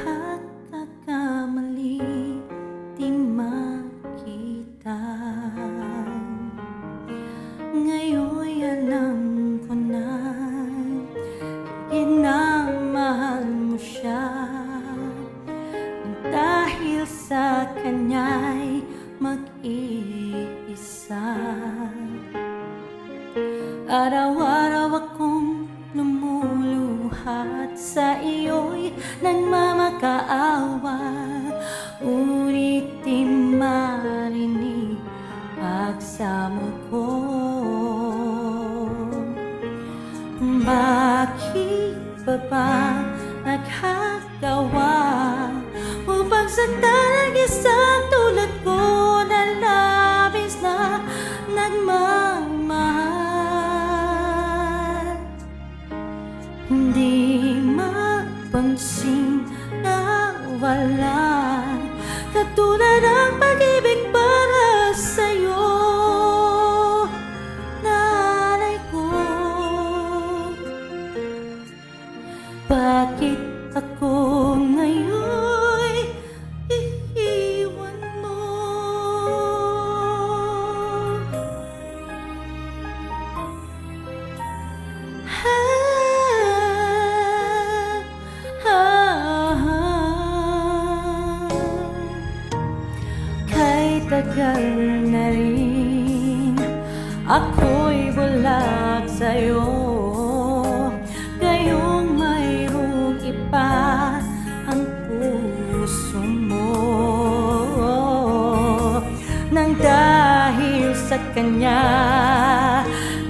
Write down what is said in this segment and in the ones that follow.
pagkakamali di makita. Ngayon'y alam ko na minamahal mo siya, dahil sa kanya'y mag-iisa. Araw-araw akong lumuluhat sa iyo'y nagmamakaawa, ngunit di marinig pagsamo ko. Bakit pa ba nagkagawa upang saktan ang isang tulad ko na labis na nagmamahal? Hindi mapansin na wala katulad ang pag-ibig para sa'yo, nanay ko. Bakit ako ngayon'y iiwan mo? Kay tagal na rin ako'y bulag sa'yo, ngayong mayroong iba ang puso mo. Nang dahil sa kanya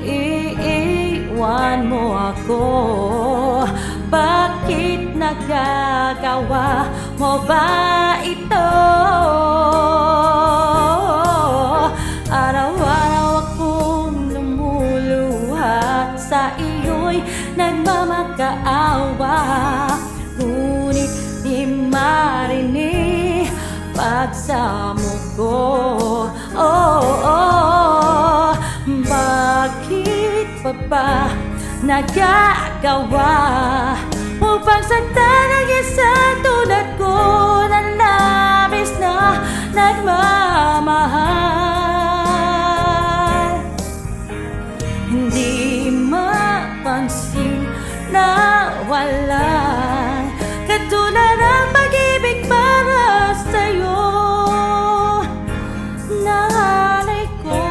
iiwan mo ako, bakit nagagawa mo ba ito? Araw-araw akong lumuluhat sa iyo'y nagmamakaawa, ngunit di marinig pagsamo ko. Bakit pa ba nagagawa upang saktan ang isang tulad ko na labis na nagmamahal? Hindi mapansin na wala katulad ang pag-ibig para sa'yo, nanay ko.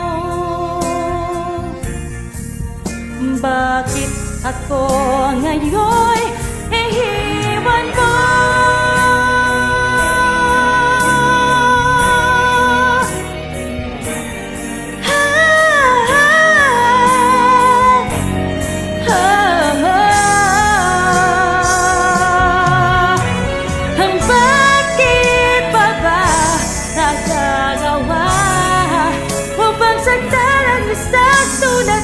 Bakit ako ngayon'y iiwan mo? Bakit pa ba nagagawa upang saktan ang isang tulad